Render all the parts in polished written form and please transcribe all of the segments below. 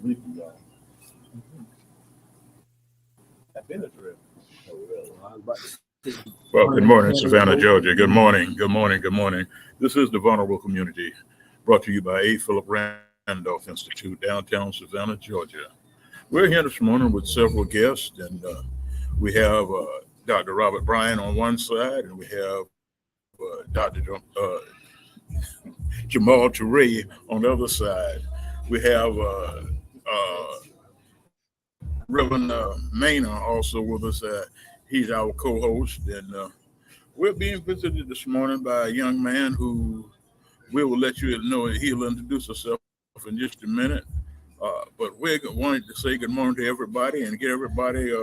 sleepy, y'all. I've been a trip. Oh, well, I was about to say, Well, good morning, Savannah, Georgia. Good morning, good morning, good morning. This is the Vulnerable Community, brought to you by A. Philip Randolph Institute, downtown Savannah, Georgia. We're here this morning with several guests, and we have Dr. Robert Bryan on one side, and we have Jamal Touré on the other side. We have Reverend Maynard also with us. He's our co-host, and we're being visited this morning by a young man who we will let you know. He'll introduce himself in just a minute. But we wanted to say good morning to everybody and get everybody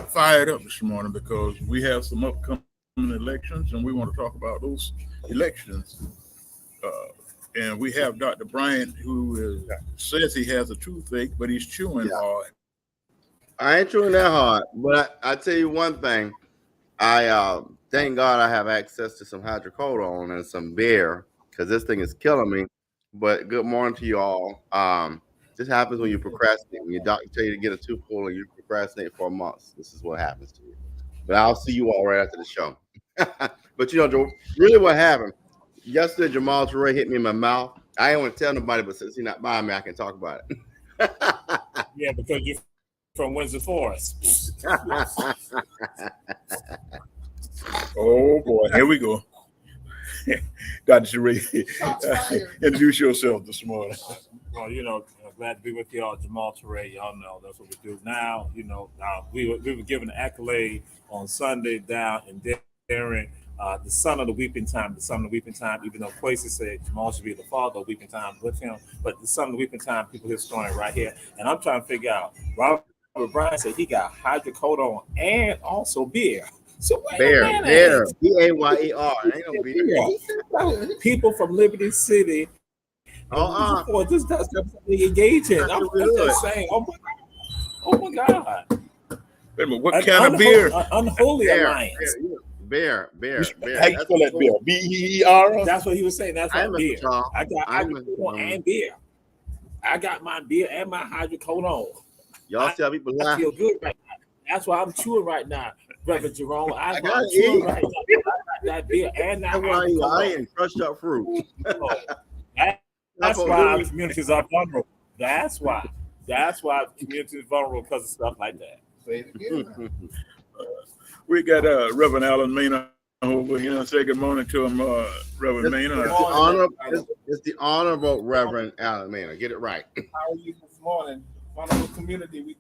fired up this morning because we have some upcoming elections and we want to talk about those elections. And we have Dr. Bryant who says he has a toothache, but he's chewing hard. I ain't chewing that hard, but I tell you one thing. I thank God I have access to some hydrocodone and some beer because this thing is killing me. But good morning to you all. This happens when you procrastinate. When your doctor tell you to get a tooth pulled and you procrastinate for months, this is what happens to you. But I'll see you all right after the show. But Joe, really what happened? Yesterday, Jamal Touré hit me in my mouth. I ain't want to tell nobody, but since he's not by me, I can talk about it. Yeah, because you're from Windsor Forest. Oh boy, here we go. Dr. Touré, introduce yourself this morning. Well, glad to be with y'all, Jamal Touré. Y'all know that's what we do now. We were given an accolade on Sunday down in Darien. The son of the weeping time, even though Quasi said Jamal should be the father of weeping time with him, but the son of the weeping time, people here storing right here. And I'm trying to figure out, Robert Bryan said he got hydrocodone and also beer. So beer, B-A-Y-E-R. Ain't no beer. People from Liberty City. This does something engaging. I'm just saying, oh my God. Wait a minute, what kind of beer? Unholy alliance. Beer. How you spell that beer? B-E-E-R? That's what he was saying. That's what beer. I got hydrocodone and beer. I got my beer and my hydrocodone. Y'all see how people lie? I feel good right now. That's why I'm chewing right now, Reverend Jerome. I'm chewing right now. I got that beer and that hydrocodone. I ain't crushed up fruit. That's why our communities are vulnerable. That's why communities are vulnerable because of stuff like that. Say it again. We got Reverend Allan Maynard over here. Say good morning to him, Reverend Maynard. It's the Honorable Reverend Allan Maynard. Get it right. How are you this morning, vulnerable community? We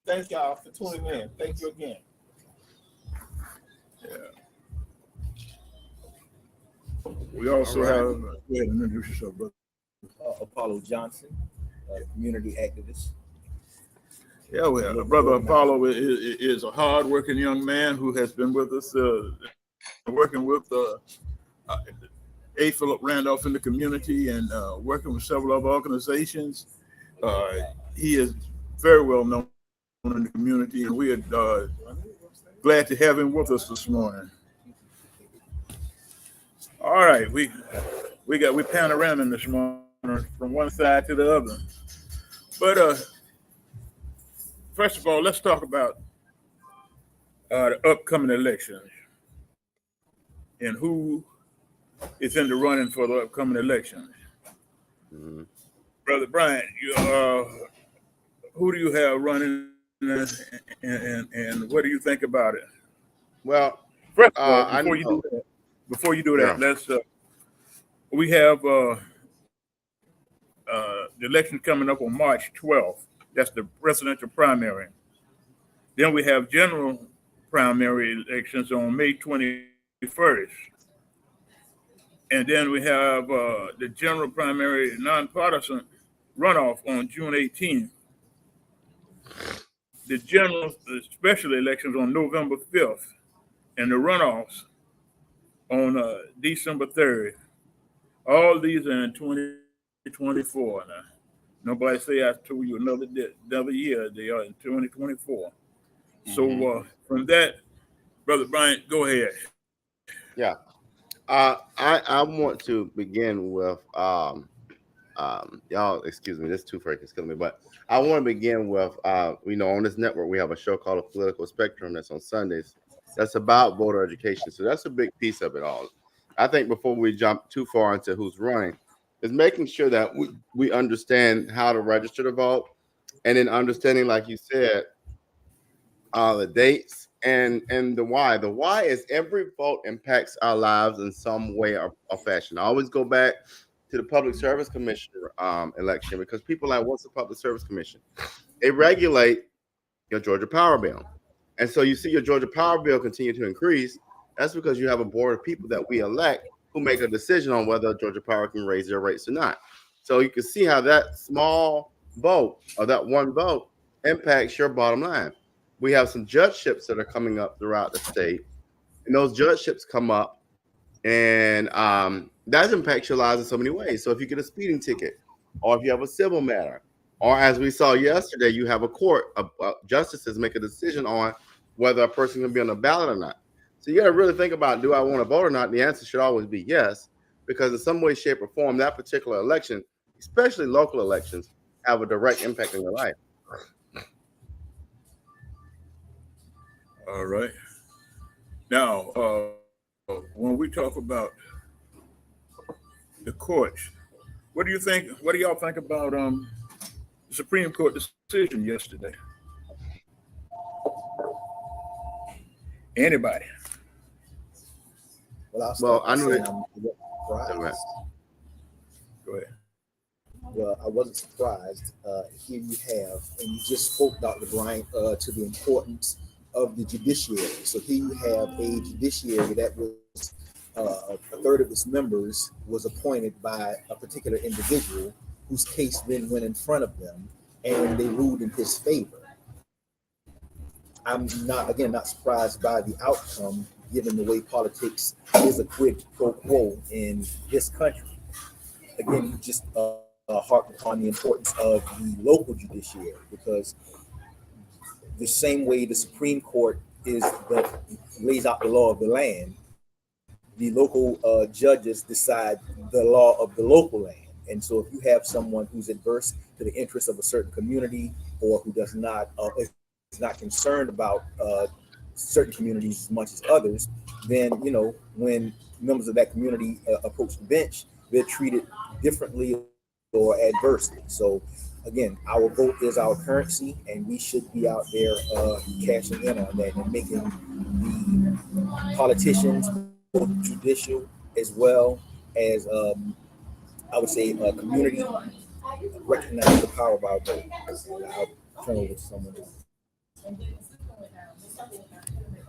thank y'all for tuning in. Thank you again. Yeah. We also have. Go ahead and introduce yourself, brother. Apollo Johnson, community activist. Yeah, well, Brother Apollo is a hard-working young man who has been with us, working with A. Philip Randolph in the community and working with several other organizations. He is very well known in the community, and we are glad to have him with us this morning. All right, we panoraming this morning from one side to the other, but first of all, let's talk about the upcoming elections and who is in the running for the upcoming elections. Mm-hmm. Brother Bryant, who do you have running, and what do you think about it? Well, first of all, before you do that, let's. We have the election coming up on March 12th. That's the presidential primary. Then we have general primary elections on May 21st. And then we have the general primary nonpartisan runoff on June 18th. The special elections on November 5th. And the runoffs on December 3rd. All these are in 2024 now. Nobody say I told you another year. They are in 2024. Mm-hmm. So from that, Brother Bryant, go ahead. Yeah. I want to begin with Y'all, excuse me, this toothpick is killing me. But I want to begin with, on this network we have a show called The Political Spectrum that's on Sundays. That's about voter education. So that's a big piece of it all. I think before we jump too far into who's running, is making sure that we understand how to register to vote, and then understanding, like you said, the dates and the why. The why is every vote impacts our lives in some way or fashion. I always go back to the Public Service Commission election, because people are like, what's the Public Service Commission? They regulate your Georgia Power Bill. And so you see your Georgia Power Bill continue to increase. That's because you have a board of people that we elect who make a decision on whether Georgia Power can raise their rates or not. So you can see how that small vote, or that one vote, impacts your bottom line. We have some judgeships that are coming up throughout the state, and those judgeships come up, and that impacts your lives in so many ways. So if you get a speeding ticket, or if you have a civil matter, or as we saw yesterday, you have a court of justices make a decision on whether a person can be on the ballot or not. So you got to really think about, do I want to vote or not? The answer should always be yes, because in some way, shape, or form, that particular election, especially local elections, have a direct impact on your life. All right. Now, when we talk about the courts, what do you think? What do y'all think about the Supreme Court decision yesterday? Anybody? Well, I know that. Go ahead. Well, I wasn't surprised. Here you have, and you just spoke, Dr. Bryant, to the importance of the judiciary. So here you have a judiciary that was a third of its members was appointed by a particular individual whose case then went in front of them, and they ruled in his favor. I'm not surprised by the outcome, given the way politics is a quid pro quo in this country. Again, you just harp upon the importance of the local judiciary, because the same way the Supreme Court lays out the law of the land, the local judges decide the law of the local land. And so if you have someone who's adverse to the interests of a certain community, or who does not is not concerned about certain communities as much as others, then when members of that community approach the bench, they're treated differently or adversely. So again, our vote is our currency, and we should be out there cashing in on that and making the politicians, both judicial as well as I would say community, recognize the power of our vote. I'll turn over to someone else.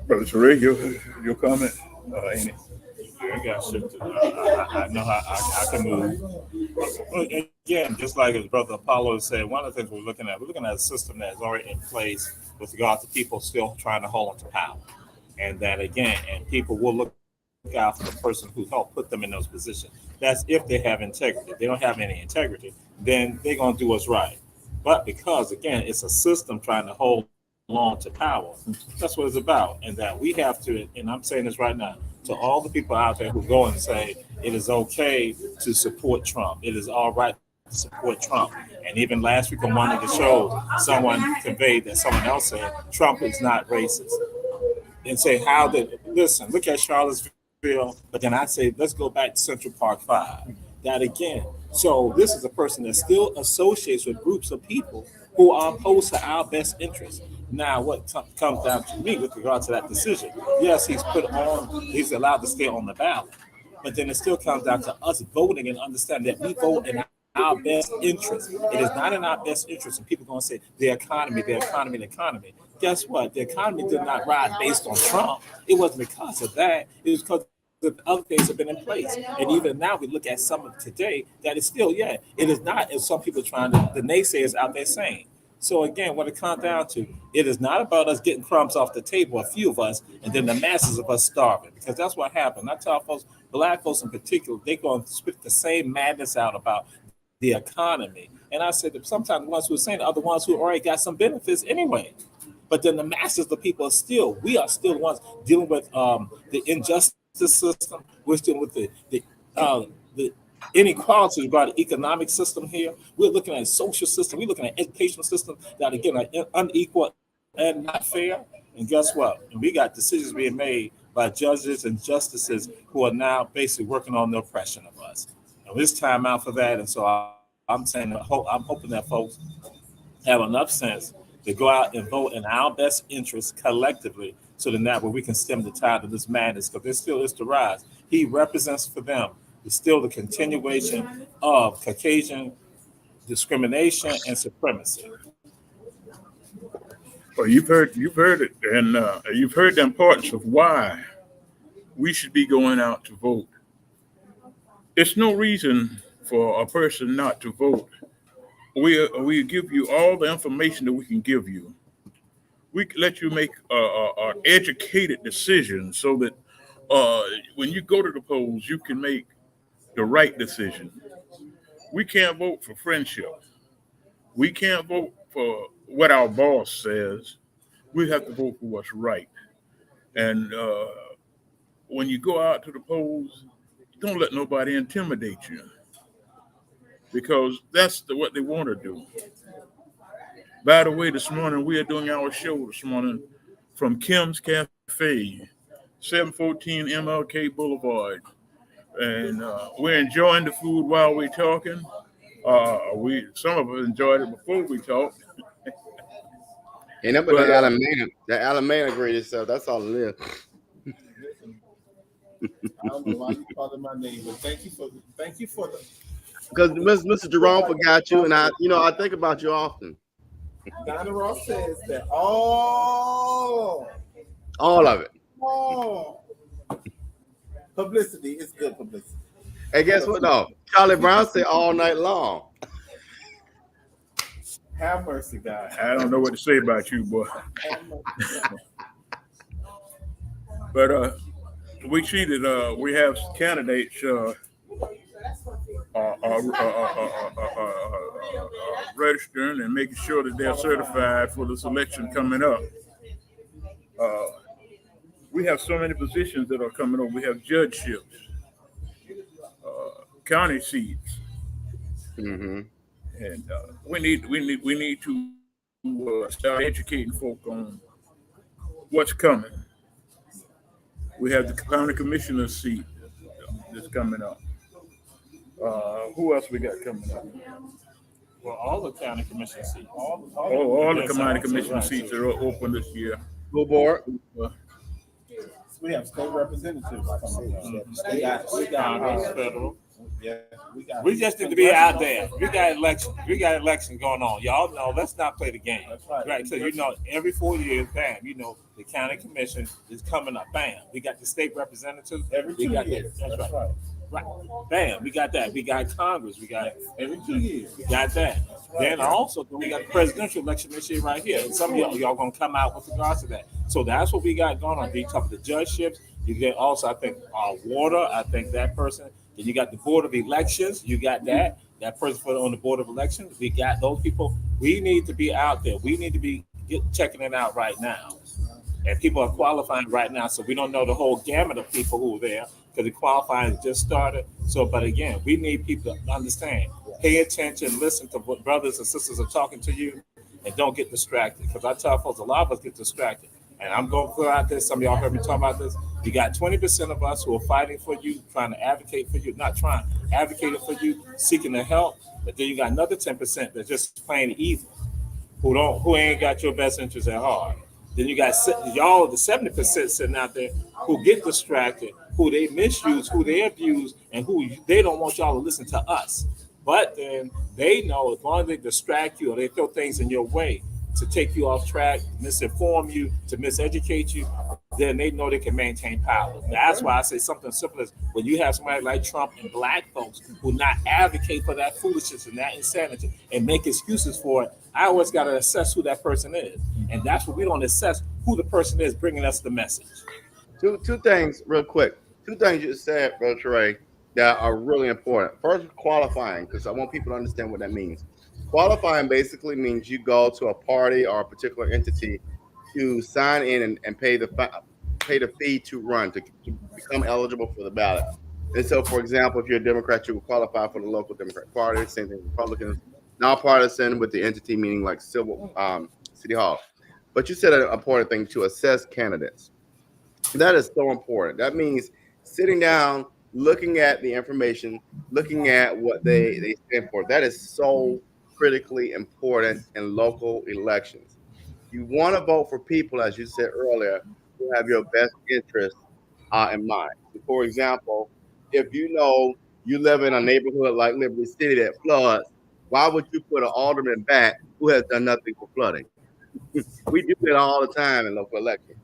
Brother Teray, your comment? Amy? I got shifted. I know how I can move. Well, again, just like as Brother Apollo said, one of the things we're looking at a system that is already in place with regard to people still trying to hold on to power. And that again, and people will look out for the person who helped put them in those positions. That's if they have integrity. If they don't have any integrity, then they're going to do what's right. But because, again, it's a system trying to hold on to power, that's what it's about. And that we have to, and I'm saying this right now, to all the people out there who go and say it is okay to support Trump. It is all right to support Trump. And even last week on one of the shows, someone conveyed that someone else said Trump is not racist. And say, listen, look at Charlottesville. But then I say, let's go back to Central Park 5. That again. So this is a person that still associates with groups of people who are opposed to our best interests. Now, what comes down to me with regard to that decision, yes, he's allowed to stay on the ballot, but then it still comes down to us voting and understanding that we vote in our best interest. It is not in our best interest, and people are going to say the economy. Guess what? The economy did not rise based on Trump. It wasn't because of that. It was because the other things have been in place. And even now we look at some of today that is still, it is not as some people the naysayers out there saying. So again, what it comes down to, it is not about us getting crumbs off the table, a few of us, and then the masses of us starving, because that's what happened. I tell folks, black folks in particular, they're going to spit the same madness out about the economy. And I said that sometimes the ones who are saying are the ones who already got some benefits anyway. But then the masses of the people we are still the ones dealing with the injustice system. We're still with the Inequality about the economic system here. We're looking at social system. We're looking at educational system that again are unequal and not fair. And guess what? And we got decisions being made by judges and justices who are now basically working on the oppression of us. And it's time out for that. And so I'm saying, I'm hoping that folks have enough sense to go out and vote in our best interest collectively, so that way we can stem the tide of this madness, because there still is to rise. He represents for them. It's still the continuation of Caucasian discrimination and supremacy. Well, you've heard it, and you've heard the importance of why we should be going out to vote. It's no reason for a person not to vote. We give you all the information that we can give you. We can let you make an educated decision, so that when you go to the polls, you can make the right decision. We can't vote for friendship. We can't vote for what our boss says. We have to vote for what's right. And when you go out to the polls, don't let nobody intimidate you, because that's what they want to do. By the way, this morning we are doing our show this morning from Kim's Cafe, 714 MLK Boulevard, and we're enjoying the food while we're talking. We Some of us enjoyed it before we talked. And that, but the Alameda great stuff. That's all it is. I don't know why you calling my name, but thank you for the Because Mr. Jerome forgot you, and I think about you often. Donna Ross says that all All of it. publicity is good publicity. And guess what? No, Charlie Brown said all night long. Have mercy, God. I don't know what to say about you, boy. Have mercy. But we see that we have candidates registering and making sure that they're certified for this election coming up. We have so many positions that are coming up. We have judgeships, county seats, Mm-hmm. and we need to start educating folk on what's coming. We have the county commissioner seat that's coming up. Who else we got coming up? Well, all the county commission seats. All the county commissioner seats are open this year. School board. We have state representatives coming up. We got Congress, federal. yeah, We just need to be out there. We got election going on. Y'all know, let's not play the game. That's right. Right. So every 4 years, bam, the county commission is coming up. Bam. We got the state representatives. every We 2 got years. that. That's That's right. right. Right. Bam. We got that. We got Congress. We got Every 2 years. we got that. right. Then also we got the presidential election this year right here. And some of y'all gonna come out with regards to that. So that's what we got going on. You talk about the judgeships. You get also, I think, water. I think that person. Then you got the board of elections. You got that person on the board of elections. We got those people. We need to be out there. We need to be checking it out right now. And people are qualifying right now, so we don't know the whole gamut of people who are there, because the qualifying just started. So, but again, we need people to understand, pay attention, listen to what brothers and sisters are talking to you, and don't get distracted. Because I tell folks, a lot of us get distracted. And I'm going to put out this. Some of y'all heard me talk about this. You got 20% of us who are fighting for you, trying to advocate for you, not trying, advocating for you, seeking the help. But then you got another 10% that's just plain evil, who ain't got your best interest at heart. Then you got y'all, the 70% sitting out there who get distracted, who they misuse, who they abuse, and who they don't want y'all to listen to us. But then they know as long as they distract you or they throw things in your way to take you off track, misinform you, to miseducate you, then they know they can maintain power. That's why I say something simple as when you have somebody like Trump and black folks who not advocate for that foolishness and that insanity and make excuses for it, I always got to assess who that person is. And that's what we don't assess, who the person is bringing us the message. Two things real quick. Two things you said, Brother Trey, that are really important. First, qualifying, because I want people to understand what that means. Qualifying basically means you go to a party or a particular entity to sign in and pay the fee to run, to become eligible for the ballot. And so, for example, if you're a Democrat, you will qualify for the local Democratic Party. Same thing with Republicans. Nonpartisan with the entity meaning like civil city hall. But you said an important thing to assess candidates. That is so important. That means sitting down, looking at the information, looking at what they stand for. That is so critically important in local elections. You want to vote for people, as you said earlier, who have your best interests in mind. For example, if you know you live in a neighborhood like Liberty City that floods, why would you put an alderman back who has done nothing for flooding? We do that all the time in local elections.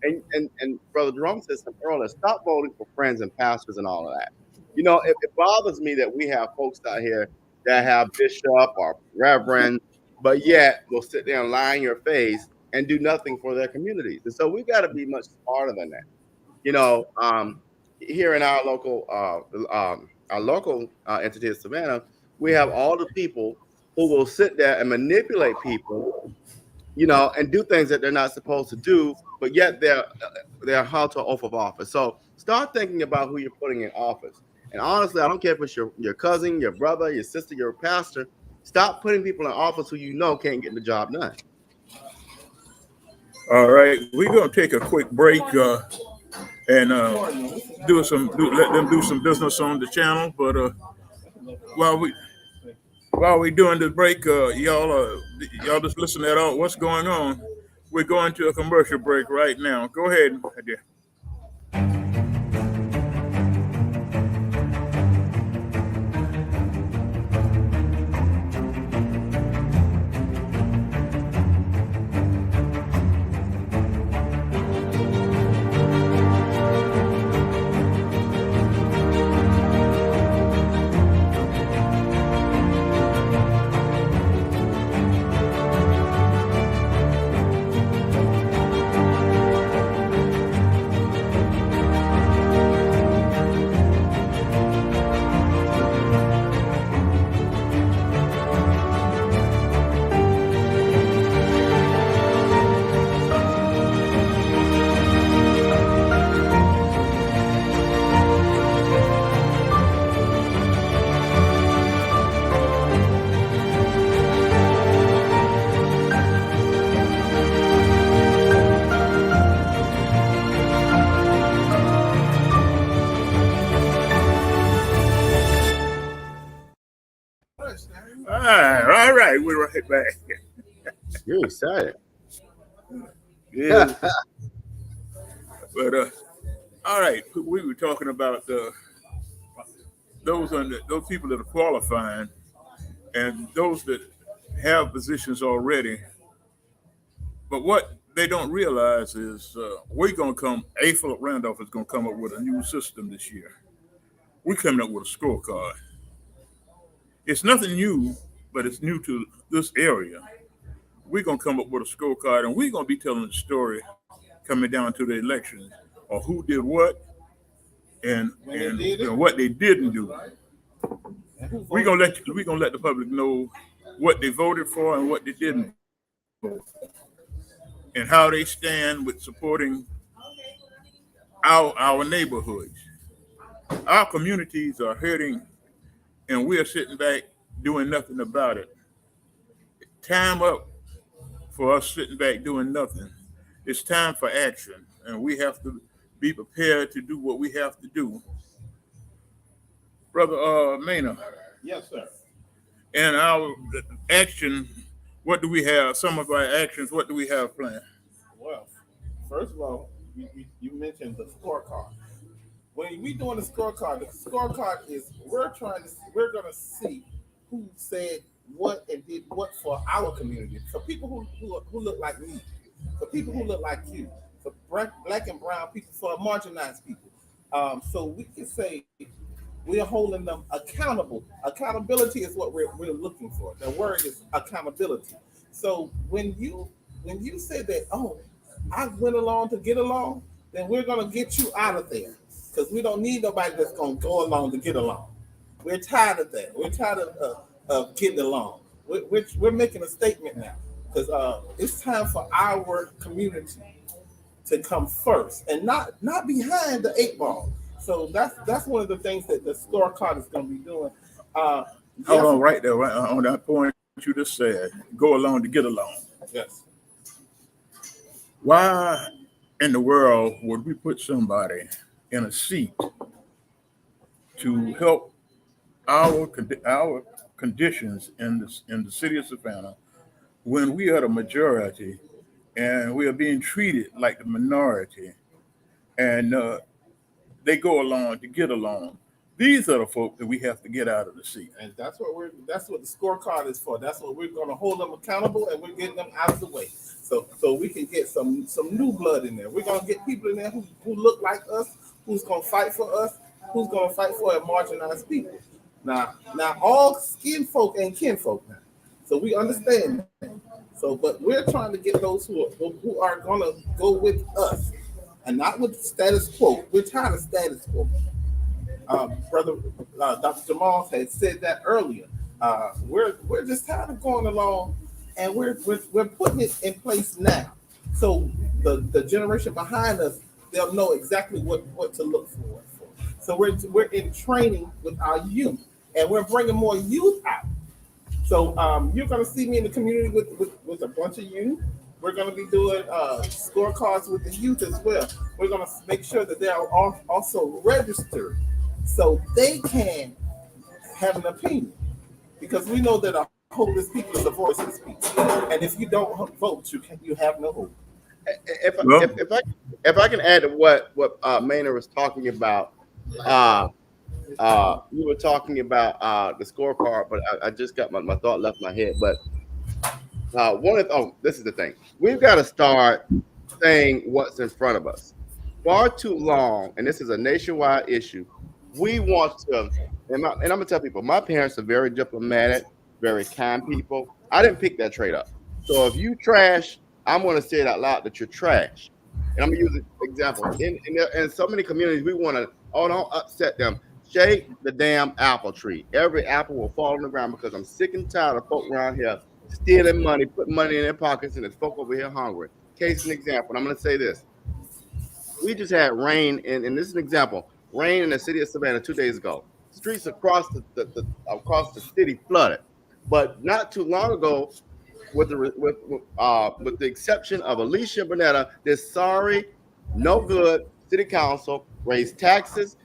And Brother Jerome said something earlier. Stop voting for friends and pastors and all of that. You know, it bothers me that we have folks out here that have bishop or reverend, but yet will sit there and lie in your face and do nothing for their communities. And so we got to be much smarter than that. You know, here in our local entity of Savannah, we have all the people who will sit there and manipulate people, you know, and do things that they're not supposed to do, but yet they're held to oath of office. So start thinking about who you're putting in office. And honestly, I don't care if it's your cousin, your brother, your sister, your pastor. Stop putting people in office who you know can't get the job done. All right, we're gonna take a quick break and let them do some business on the channel. But while we while we doing the break, y'all just listen at all what's going on. We're going to a commercial break right now. Go ahead, my dear. All right, we're right back. You're excited. Yeah, but all right, we were talking about those people that are qualifying and those that have positions already. But what they don't realize is we're going to come. A. Philip Randolph is going to come up with a new system this year. We're coming up with a scorecard. It's nothing new, but it's new to this area. We're going to come up with a scorecard, and we're going to be telling the story coming down to the elections or who did what and what they didn't do. We're gonna let the public know what they voted for and what they didn't vote for, and how they stand with supporting our neighborhoods. Our communities are hurting, and we are sitting back doing nothing about it. Time up for us sitting back doing nothing. It's time for action, and we have to be prepared to do what we have to do. Brother Maynard, Yes, sir. and our action, what do we have? Some of our actions, what do we have planned? Well, first of all, you mentioned the scorecard. When we doing the scorecard is we're gonna see who said what and did what for our community. For people who look like me, for people who look like you, for black and brown people, for marginalized people. So we can say we're holding them accountable. Accountability is what we're looking for. The word is accountability. So when you say that, oh, I went along to get along, then we're gonna get you out of there because we don't need nobody that's gonna go along to get along. We're tired of that. We're tired of getting along. We're making a statement now because it's time for our community to come first and not behind the eight ball. So that's one of the things that the scorecard is going to be doing. Hold Yes, on, right there, right on that point you just said. Go along to get along. yes, Why in the world would we put somebody in a seat to help our conditions in the city of Savannah when we are the majority and we are being treated like the minority, and they go along to get along? These are the folk that we have to get out of the seat. and that's what the scorecard is for. That's what we're going to hold them accountable, and we're getting them out of the way, so we can get some new blood in there. We're going to get people in there who look like us, who's going to fight for us, who's going to fight for a marginalized people. Now, all skin folk and kin folk now, so we understand that. So, but we're trying to get those who are going to go with us, and not with status quo. We're tired of status quo. Brother Dr. Jamal had said that earlier. We're just tired of going along, and we're putting it in place now. So the generation behind us, they'll know exactly what to look for. So we're in training with our youth, and we're bringing more youth out. So you're going to see me in the community with a bunch of youth. We're going to be doing scorecards with the youth as well. We're going to make sure that they are also registered so they can have an opinion. Because we know that a hopeless people is a voiceless people. And if you don't vote, you have no hope. If, Well, if I can add to what Maynard was talking about, you were talking about the scorecard, but I just got my thought left my head. But this is the thing. We've got to start saying what's in front of us. Far too long, and this is a nationwide issue. We want to, and I'm gonna tell people, my parents are very diplomatic, very kind people. I didn't pick that trade up. So if you trash, I'm gonna say it out loud that you're trash. And I'm gonna use an example. In so many communities, we want to, don't upset them. Shake the damn apple tree. Every apple will fall on the ground because I'm sick and tired of folk around here stealing money, putting money in their pockets, and there's folk over here hungry. Case in example, and I'm going to say this. We just had rain, and this is an example. Rain in the city of Savannah 2 days ago. Streets across across the city flooded. But not too long ago, with the exception of Alicia Bernetta, this sorry, no good city council raised taxes,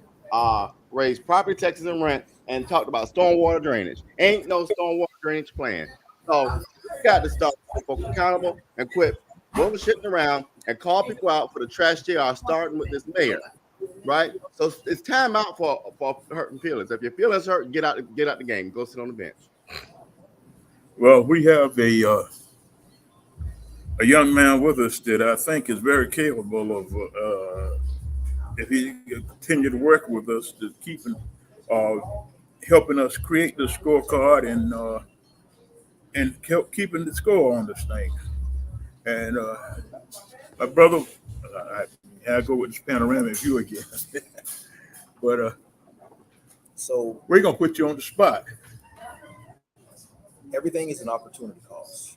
raised property taxes and rent, and talked about stormwater drainage. Ain't no stormwater drainage plan. So we got to start folks accountable and quit bullshitting around and call people out for the trash they are, starting with this mayor. Right? So it's time out for hurting feelings. If your feelings hurt, get out the game. Go sit on the bench. well, we have a young man with us that I think is very capable of, if he continue to work with us, to keeping, uh, helping us create the scorecard and keeping the score on this thing. And my brother, I go with this panoramic view again, but So we're gonna put you on the spot. everything is an opportunity cost.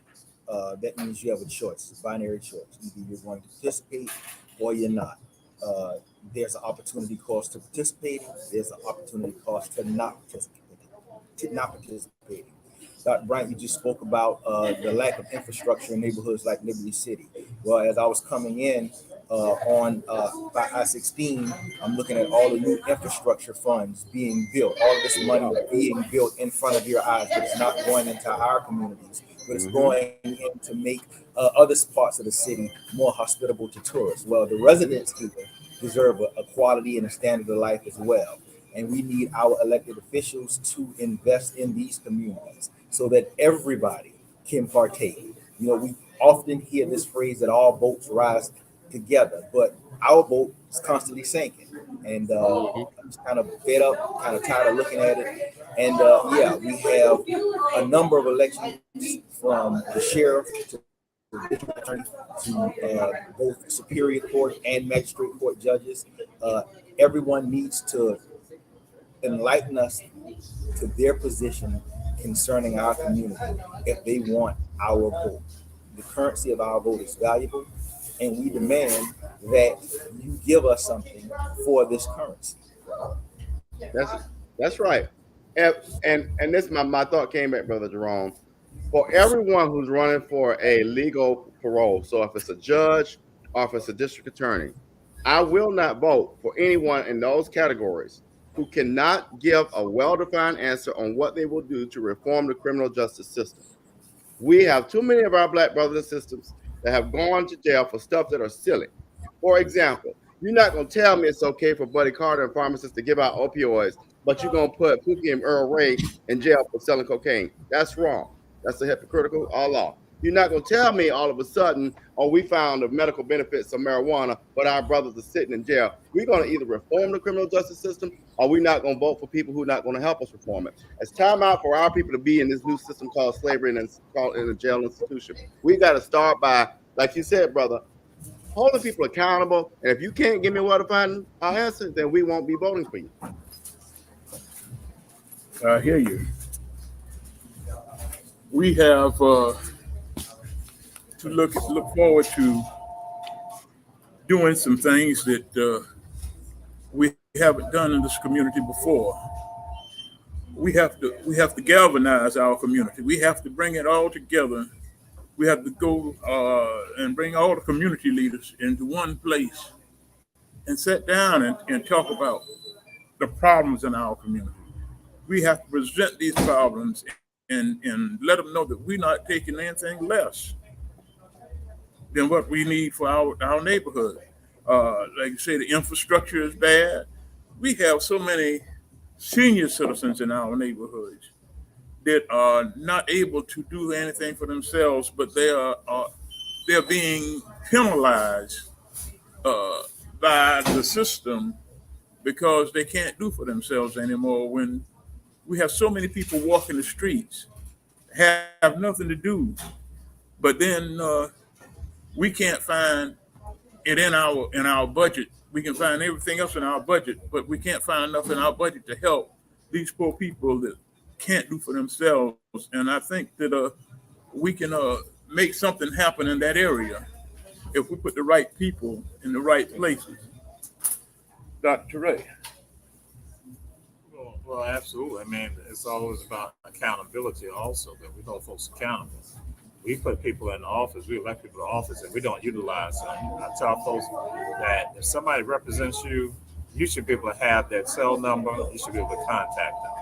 That means you have a choice, a binary choice. Either you're going to participate or you're not. There's an opportunity cost to participating. There's an opportunity cost to not participating. Dr. Bryant, you just spoke about the lack of infrastructure in neighborhoods like Liberty City. Well, as I was coming in on by I-16, I'm looking at all the new infrastructure funds being built, all of this money being built in front of your eyes, but it's not going into our communities, but it's going in to make other parts of the city more hospitable to tourists. Well, the residents here deserve a quality and a standard of life as well. And we need our elected officials to invest in these communities so that everybody can partake. You know, we often hear this phrase that all boats rise together, but our boat is constantly sinking. And I'm just kind of fed up, kind of tired of looking at it. And yeah, we have a number of elections from the sheriff to the district attorney to both superior court and magistrate court judges. Everyone needs to enlighten us to their position concerning our community if they want our vote. The currency of our vote is valuable, and we demand that you give us something for this currency. That's that's right. And and this my thought came back, Brother Jerome. For everyone who's running for a legal parole, so if it's a judge or if it's a district attorney, I will not vote for anyone in those categories who cannot give a well-defined answer on what they will do to reform the criminal justice system. We have too many of our black brothers and sisters that have gone to jail for stuff that are silly. For example, you're not going to tell me it's okay for Buddy Carter and pharmacists to give out opioids, but you're going to put Pookie and Earl Ray in jail for selling cocaine. That's wrong. That's a hypocritical law. You're not going to tell me all of a sudden, oh, we found the medical benefits of marijuana, but our brothers are sitting in jail. We're going to either reform the criminal justice system or we're not going to vote for people who are not going to help us reform it. It's time out for our people to be in this new system called slavery and called in a jail institution. We got to start by, like you said, brother, holding people accountable. And if you can't give me what to find our answer, then we won't be voting for you. I hear you. We have to look forward to doing some things that we haven't done in this community before. We have to galvanize our community. We have to bring it all together. We have to go and bring all the community leaders into one place and sit down and talk about the problems in our community. We have to present these problems and let them know that we're not taking anything less than what we need for our neighborhood. Like you say, the infrastructure is bad. We have so many senior citizens in our neighborhoods that are not able to do anything for themselves, but they're being penalized by the system because they can't do for themselves anymore. When we have so many people walking the streets, have nothing to do, but then we can't find it in our budget. We can find everything else in our budget, but we can't find enough in our budget to help these poor people that can't do for themselves. And I think that we can make something happen in that area if we put the right people in the right places. Dr. Ray. Well, absolutely. I mean, it's always about accountability also, that we hold folks accountable. We put people in office, we elect people to office, and we don't utilize them. I tell folks that if somebody represents you, you should be able to have that cell number, you should be able to contact them.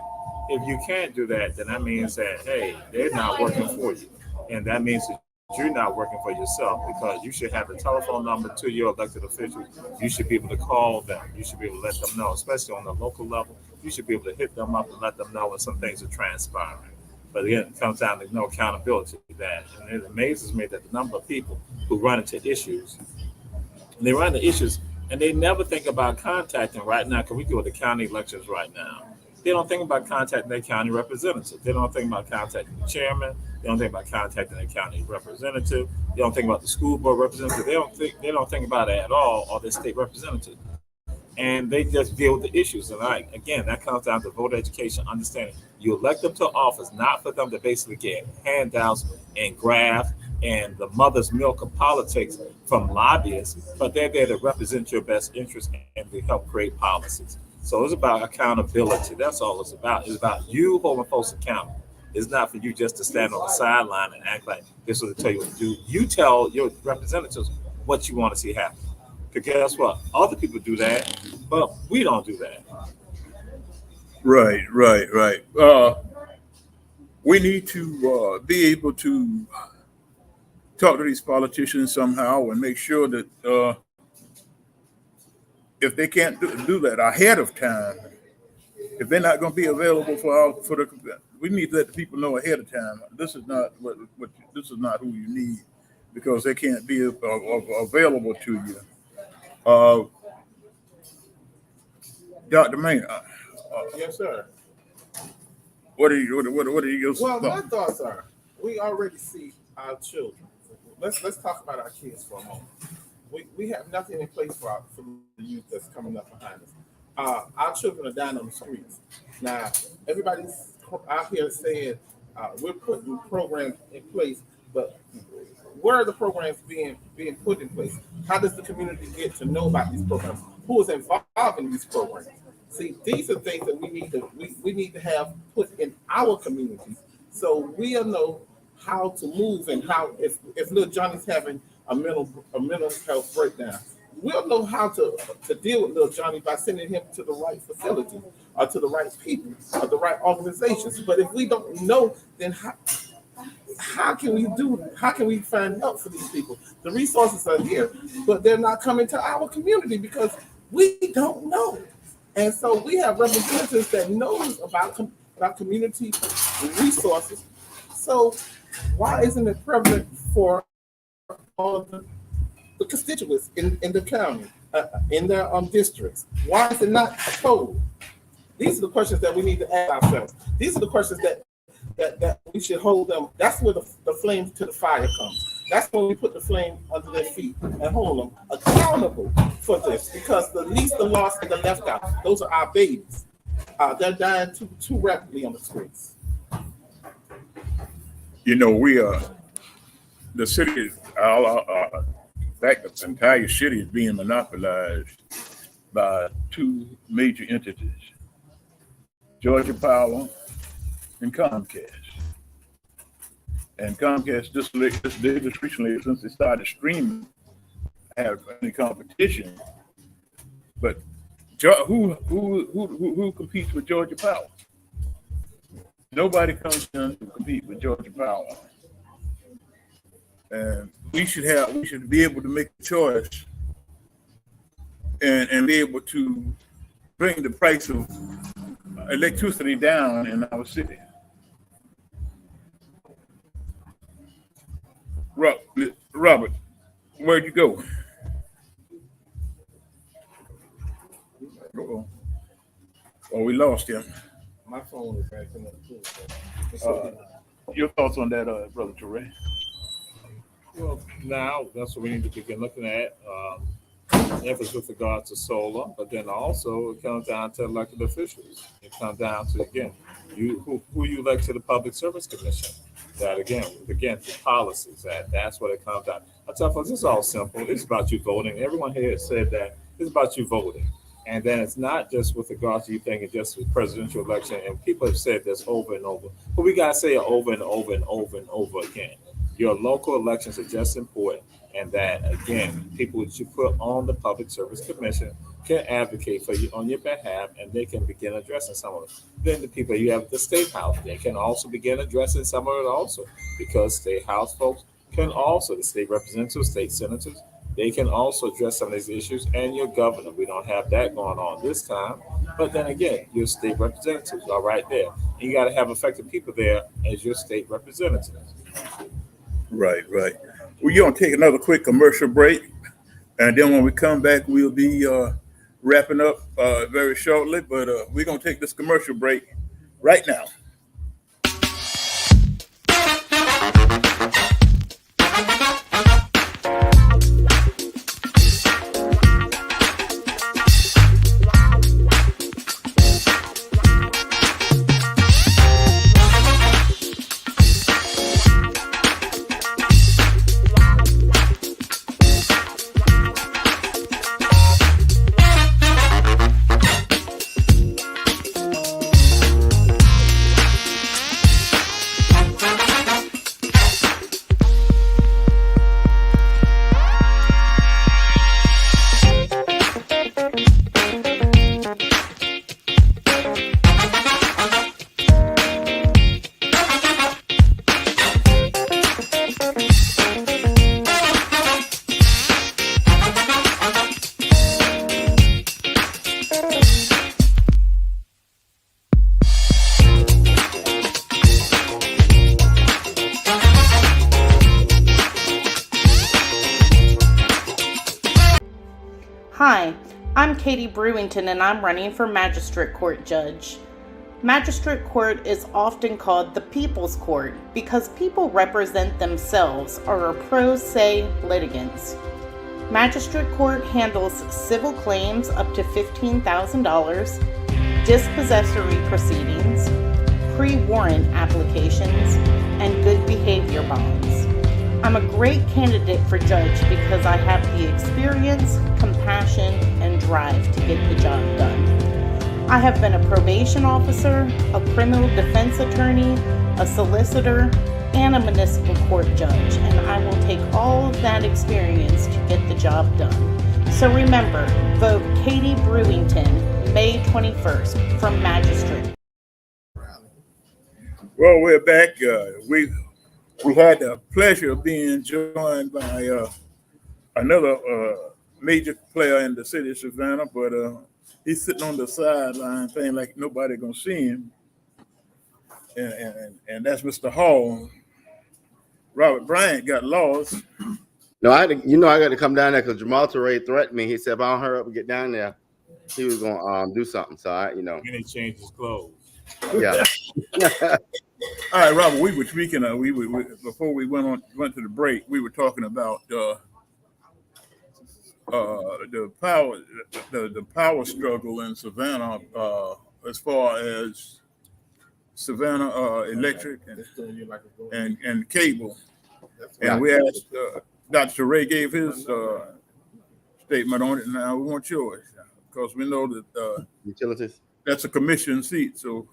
If you can't do that, then that means that, hey, they're not working for you. And that means that you're not working for yourself, because you should have a telephone number to your elected officials. You should be able to call them. You should be able to let them know, especially on the local level. You should be able to hit them up and let them know when some things are transpiring. But again, it comes down to no accountability to that. And it amazes me that the number of people who run into issues, and they run into issues, and they never think about contacting right now, because we do the county elections right now. They don't think about contacting their county representative. They don't think about contacting the chairman. They don't think about contacting their county representative. They don't think about the school board representative. They don't think about it at all, or their state representative. And they just deal with the issues. And again, that comes down to voter education, understanding you elect them to office not for them to basically get handouts and graft and the mother's milk of politics from lobbyists, but they're there to represent your best interest and to help create policies. So it's about accountability. That's all it's about. It's about you holding folks accountable. It's not for you just to stand on the sideline and act like this is to tell you what to do. You tell your representatives what you want to see happen. Because guess what? Other people do that, but we don't do that. Right. We need to be able to talk to these politicians somehow and make sure that if they can't do that ahead of time, if they're not going to be available for the, we need to let the people know ahead of time. This is not this is not who you need, because they can't be available to you. Dr. Maynard, Yes, sir. what are your Well, my thoughts? thoughts are, we already see our children. Let's talk about our kids for a moment. We have nothing in place for the youth that's coming up behind us. Our children are dying on the streets. Now, everybody's out here saying we're putting programs in place, but where are the programs being put in place? How does the community get to know about these programs? Who is involved in these programs? See, these are things that we need to have put in our communities, so we'll know how to move and how if little Johnny's having a mental health breakdown, we'll know how to deal with little Johnny by sending him to the right facility or to the right people or the right organizations. But if we don't know, then how can we find help for these people? The resources are here, but they're not coming to our community because we don't know. And so we have representatives that knows about community resources. So why isn't it prevalent for all of the constituents in the county, in their districts? Why is it not told? These are the questions that we need to ask ourselves. These are the questions that we should hold them. That's where the flame to the fire comes. That's when we put the flame under their feet and hold them accountable for this, because the least, the lost, and the left out, those are our babies. They're dying too rapidly on the streets. You know, the city, in fact, the entire city is being monopolized by two major entities, Georgia Power and Comcast. And Comcast just recently, since they started streaming, have any competition. But who competes with Georgia Power? Nobody comes in to compete with Georgia Power. And we should be able to make a choice and be able to bring the price of electricity down in our city. Robert, where'd you go? Uh-oh. Oh, we lost him. My phone is acting up too. Your thoughts on that, Brother Touré? Well, now that's what we need to begin looking at. Efforts with regards to solar, but then also it comes down to elected officials. It comes down to, again, who you elect to the Public Service Commission. That again, the policies. That's what it comes down. I tell folks, it's all simple. It's about you voting. Everyone here has said that it's about you voting. And then it's not just with regards to you thinking just with presidential election. And people have said this over and over, but we gotta say it over and over and over and over again. Your local elections are just important. And that, again, people that you put on the Public Service Commission can advocate for you on your behalf, and they can begin addressing some of it. Then the people you have at the State House, they can also begin addressing some of it also, because State House folks can also, the state representatives, state senators, they can also address some of these issues, and your governor. We don't have that going on this time. But then again, your state representatives are right there. You got to have effective people there as your state representatives. Right. We're going to take another quick commercial break. And then when we come back, we'll be wrapping up very shortly. But we're going to take this commercial break right now. Hi, I'm Katie Brewington and I'm running for Magistrate Court Judge. Magistrate Court is often called the People's Court because people represent themselves or are pro se litigants. Magistrate Court handles civil claims up to $15,000, dispossessory proceedings, pre-warrant applications, and good behavior bonds. I'm a great candidate for judge because I have the experience, compassion, and drive to get the job done. I have been a probation officer, a criminal defense attorney, a solicitor, and a municipal court judge, and I will take all of that experience to get the job done. So remember, vote Katie Brewington, May 21st, from Magistrate. Well, we're back. We had the pleasure of being joined by another major player in the city of Savannah, but he's sitting on the sideline saying like nobody gonna see him, and that's Mr. Hall. Robert Bryant got lost. No, I got to come down there because Jamal Touré threatened me. He said if I don't hurry up and get down there, he was gonna do something. So And he changed his clothes. yeah. All right, Robert. We were speaking. We before we went to the break. We were talking about the power struggle in Savannah as far as Savannah Electric and cable. And we asked Dr. Ray gave his statement on it. Now we want yours because we know that Utilities. that's a commission seat. So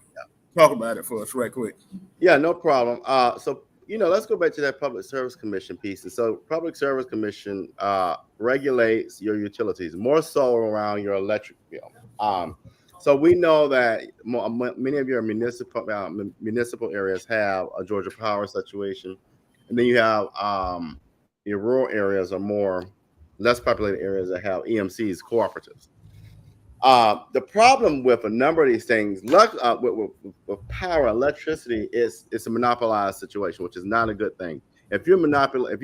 talk about it for us right quick. Yeah, no problem. So let's go back to that Public Service Commission piece. And so Public Service Commission regulates your utilities, more so around your electric bill. So we know that many of your municipal areas have a Georgia Power situation. And then you have your rural areas or less populated areas that have EMCs, cooperatives. The problem with a number of these things, with power, electricity, it's a monopolized situation, which is not a good thing. If you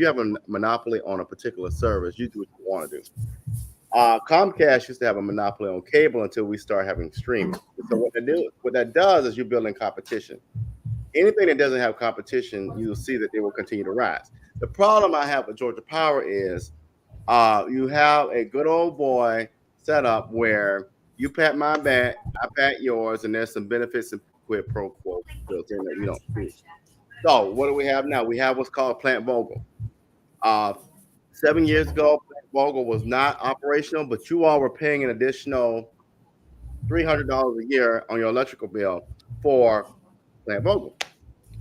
have a monopoly on a particular service, you do what you want to do. Comcast used to have a monopoly on cable until we start having streaming. So what that does is you're building competition. Anything that doesn't have competition, you'll see that they will continue to rise. The problem I have with Georgia Power is you have a good old boy setup where you pat my back, I pat yours, and there's some benefits and quid pro quo built in that you don't see. So what do we have now? We have what's called Plant Vogel. 7 years ago, Plant Vogel was not operational, but you all were paying an additional $300 a year on your electrical bill for Plant Vogel.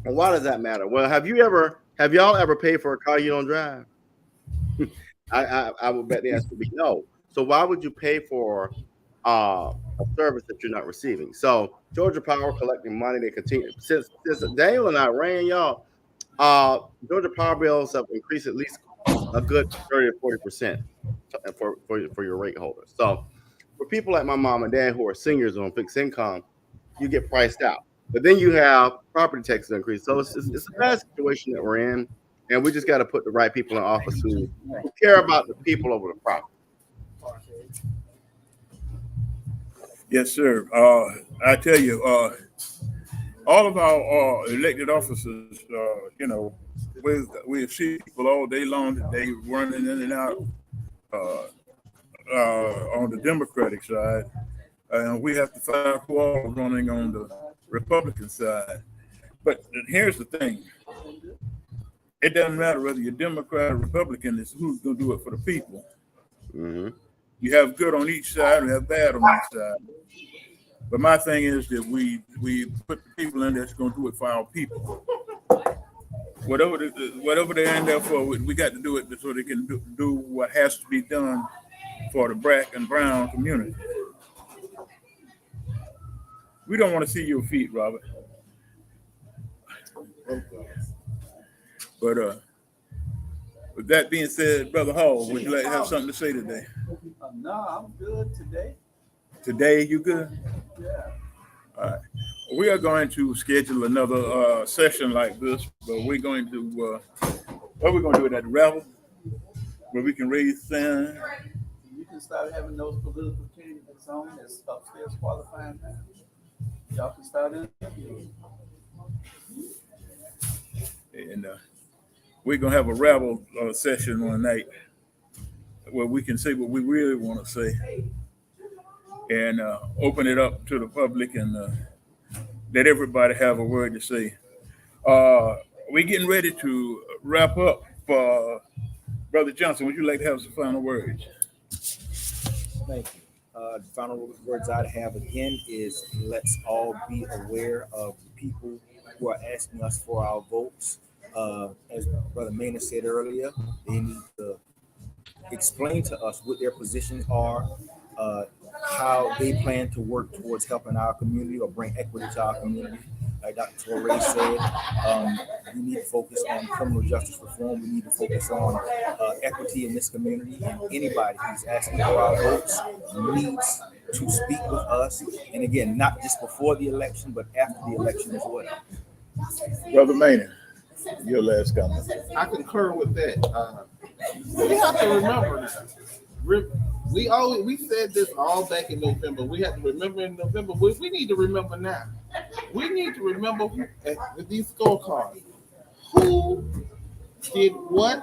And why does that matter? Well, have y'all ever paid for a car you don't drive? I would bet the answer would be no. So why would you pay for a service that you're not receiving? So Georgia Power collecting money, they continue since Daniel and I ran y'all. Georgia Power bills have increased at least a good 30 or 40% for your rate holders. So for people like my mom and dad who are seniors on fixed income, you get priced out. But then you have property taxes increase. So it's a bad situation that we're in. And we just got to put the right people in office who care about the people over the property. Yes, sir. I tell you, all of our elected officers, we see people all day long that they running in and out on the Democratic side, and we have to find who all running on the Republican side. But here's the thing. It doesn't matter whether you're Democrat or Republican, it's who's going to do it for the people. Mm-hmm. You have good on each side and have bad on each side. But my thing is that we put the people in there that's going to do it for our people. Whatever they're in there for, we got to do it so they can do what has to be done for the black and brown community. We don't want to see your feet, Robert. But with that being said, Brother Hall, would you like to have something to say today? No, I'm good today. Today, you good? Yeah. All right. We are going to schedule another session like this, but we're going to do it at the Revel, where we can raise sand. You can start having those political candidates on that's upstairs qualifying now. Y'all can start interviewing. And we're going to have a Revel session one night where we can say what we really want to say and open it up to the public and let everybody have a word to say. We're getting ready to wrap up. Brother Johnson, would you like to have some final words? Thank you. The final words I'd have again is let's all be aware of the people who are asking us for our votes. As Brother Maynard said earlier, they need to explain to us what their positions are, uh, how they plan to work towards helping our community or bring equity to our community. Like Dr. Torrey said, we need to focus on criminal justice reform. We need to focus on equity in this community. And anybody who's asking for our votes needs to speak with us. And again, not just before the election, but after the election as well. Brother Maynard, your last comment. I concur with that. We have to remember now. We said this all back in November. We have to remember in November. We need to remember now. We need to remember with these scorecards who did what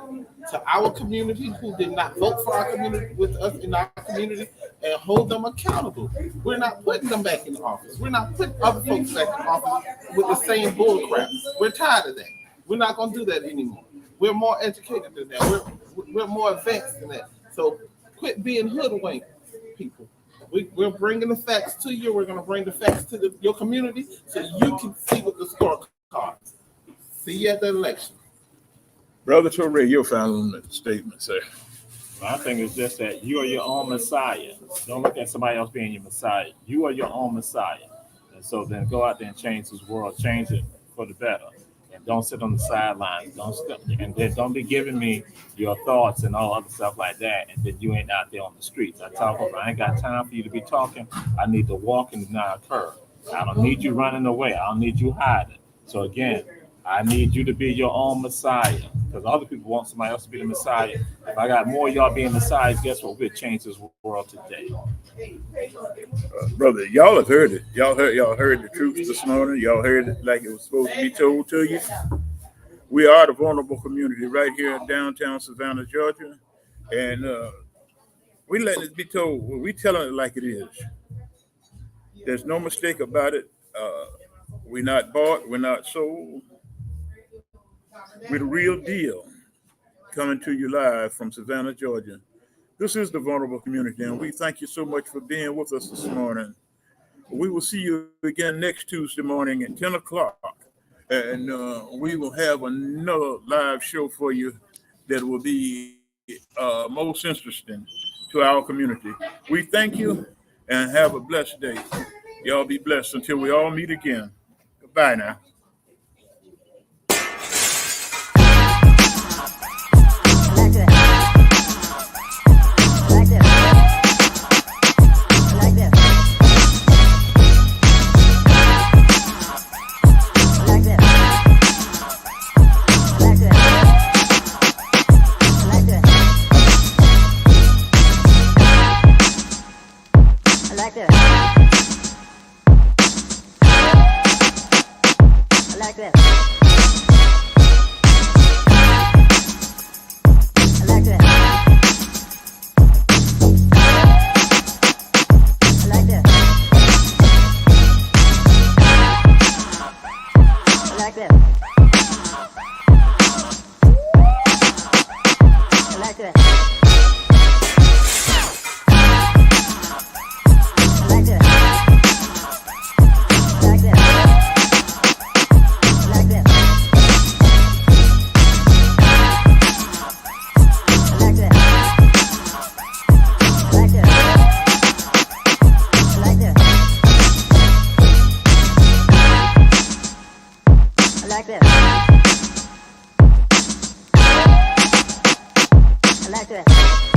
to our community, who did not vote for our community with us in our community, and hold them accountable. We're not putting them back in office. We're not putting other folks back in office with the same bull crap. We're tired of that. We're not going to do that anymore. We're more educated than that. We're more advanced than that. So quit being hoodwinked, people. We're bringing the facts to you. We're going to bring the facts to your community so you can see what the scorecard. See you at the election. Brother Torrey, your final statement, sir. My thing is just that you are your own Messiah. Don't look at somebody else being your Messiah. You are your own Messiah. And so then go out there and change this world, change it for the better. And don't sit on the sidelines. And then don't be giving me your thoughts and all other stuff like that. And then you ain't out there on the streets. I ain't got time for you to be talking. I need to walk and not occur. I don't need you running away. I don't need you hiding. So again, I need you to be your own Messiah, because other people want somebody else to be the Messiah. If I got more of y'all being Messiahs, guess what? We'll change this world today. Brother, y'all have heard it. Y'all heard the truth this morning. Y'all heard it like it was supposed to be told to you. We are the vulnerable community right here in downtown Savannah, Georgia. And we letting it be told. We telling it like it is. There's no mistake about it. We're not bought. We're not sold. We're the real deal, coming to you live from Savannah, Georgia. This is the vulnerable community, and we thank you so much for being with us this morning. We will see you again next Tuesday morning at 10 o'clock, and we will have another live show for you that will be most interesting to our community. We thank you, and have a blessed day. Y'all be blessed until we all meet again. Goodbye now. I like that.